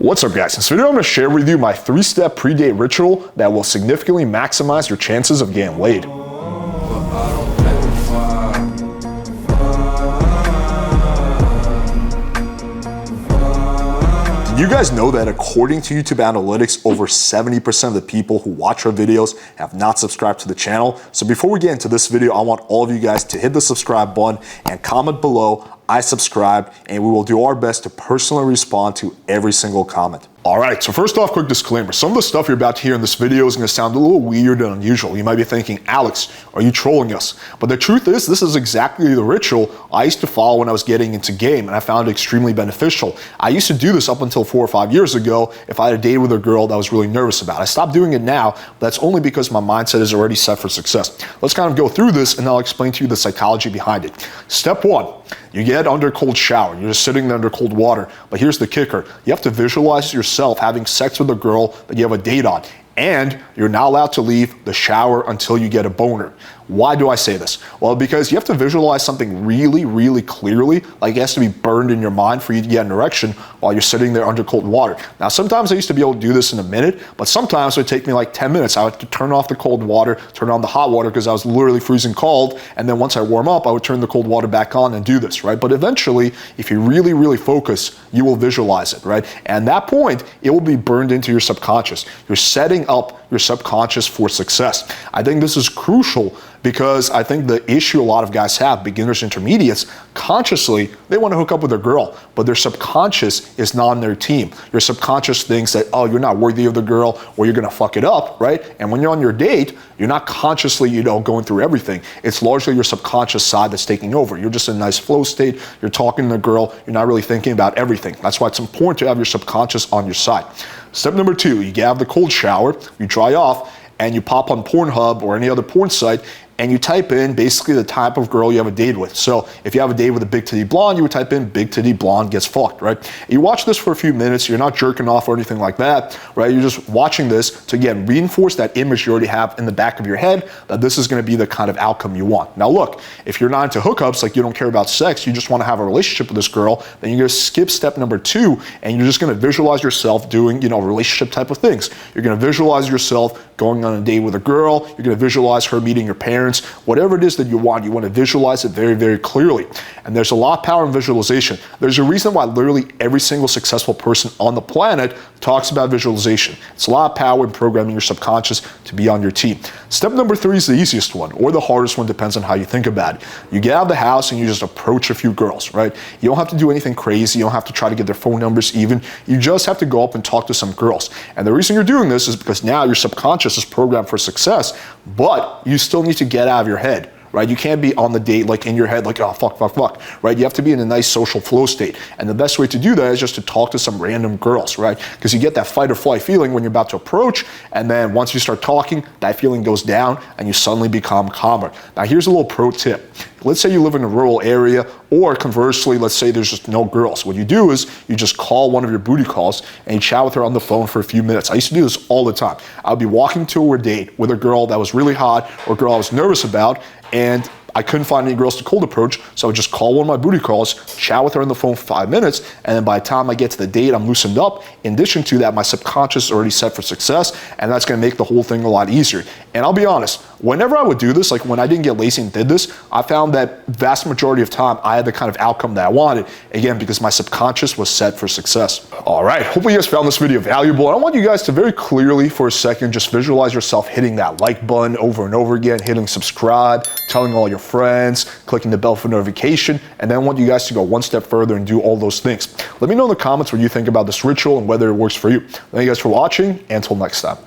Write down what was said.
What's up guys, in this video I'm going to share with you my 3-step pre-date ritual that will significantly maximize your chances of getting laid. Did you guys know that according to YouTube analytics, over 70% of the people who watch our videos have not subscribed to the channel? So before we get into this video, I want all of you guys to hit the subscribe button and comment below, I subscribed, and we will do our best to personally respond to every single comment. All right, so first off, quick disclaimer. Some of the stuff you're about to hear in this video is gonna sound a little weird and unusual. You might be thinking, Alex, are you trolling us? But the truth is, this is exactly the ritual I used to follow when I was getting into game, and I found it extremely beneficial. I used to do this up until 4 or 5 years ago if I had a date with a girl that I was really nervous about. I stopped doing it now, but that's only because my mindset is already set for success. Let's kind of go through this and I'll explain to you the psychology behind it. Step 1. You get under a cold shower. You're just sitting there under cold water. But here's the kicker. You have to visualize yourself having sex with a girl that you have a date on. And you're not allowed to leave the shower until you get a boner. Why do I say this? Well, because you have to visualize something really, really clearly, like it has to be burned in your mind for you to get an erection while you're sitting there under cold water. Now, sometimes I used to be able to do this in a minute, but sometimes it would take me like 10 minutes. I would have to turn off the cold water, turn on the hot water because I was literally freezing cold, and then once I warm up, I would turn the cold water back on and do this, right? But eventually, if you really, really focus, you will visualize it, right? And at that point, it will be burned into your subconscious. You're setting up your subconscious for success. I think this is crucial because I think the issue a lot of guys have, beginners, intermediates, consciously, they want to hook up with a girl, but their subconscious is not on their team. Your subconscious thinks that, oh, you're not worthy of the girl, or you're going to fuck it up, right? And when you're on your date, you're not consciously, going through everything. It's largely your subconscious side that's taking over. You're just in a nice flow state. You're talking to the girl. You're not really thinking about everything. That's why it's important to have your subconscious on your side. Step number 2, you have the cold shower, you dry off, and you pop on Pornhub or any other porn site, and you type in basically the type of girl you have a date with. So if you have a date with a big titty blonde, you would type in big titty blonde gets fucked, right? You watch this for a few minutes, you're not jerking off or anything like that, right? You're just watching this to, again, reinforce that image you already have in the back of your head that this is gonna be the kind of outcome you want. Now look, if you're not into hookups, like you don't care about sex, you just wanna have a relationship with this girl, then you're gonna skip step number 2 and you're just gonna visualize yourself doing, relationship type of things. You're gonna visualize yourself going on a date with a girl, you're gonna visualize her meeting your parents, whatever it is that you want to visualize it very, very clearly. And there's a lot of power in visualization. There's a reason why literally every single successful person on the planet talks about visualization. It's a lot of power in programming your subconscious to be on your team. Step number 3 is the easiest one, or the hardest one, depends on how you think about it. You get out of the house and you just approach a few girls, right? You don't have to do anything crazy. You don't have to try to get their phone numbers even. You just have to go up and talk to some girls. And the reason you're doing this is because now your subconscious is programmed for success, but you still need to get out of your head. Right? You can't be on the date like in your head like, oh, fuck, right? You have to be in a nice social flow state. And the best way to do that is just to talk to some random girls, right? Because you get that fight or flight feeling when you're about to approach, and then once you start talking, that feeling goes down and you suddenly become calmer. Now here's a little pro tip. Let's say you live in a rural area, or conversely, let's say there's just no girls. What you do is you just call one of your booty calls and you chat with her on the phone for a few minutes. I used to do this all the time. I would be walking to a date with a girl that was really hot or a girl I was nervous about, and I couldn't find any girls to cold approach, so I would just call one of my booty calls, chat with her on the phone for 5 minutes, and then by the time I get to the date, I'm loosened up. In addition to that, my subconscious is already set for success, and that's gonna make the whole thing a lot easier. And I'll be honest, whenever I would do this, like when I didn't get lazy and did this, I found that vast majority of time, I had the kind of outcome that I wanted, again, because my subconscious was set for success. All right, hopefully you guys found this video valuable. I want you guys to very clearly, for a second, just visualize yourself hitting that like button over and over again, hitting subscribe, telling all your friends, clicking the bell for notification, and then I want you guys to go one step further and do all those things. Let me know in the comments what you think about this ritual and whether it works for you. Thank you guys for watching, and until next time.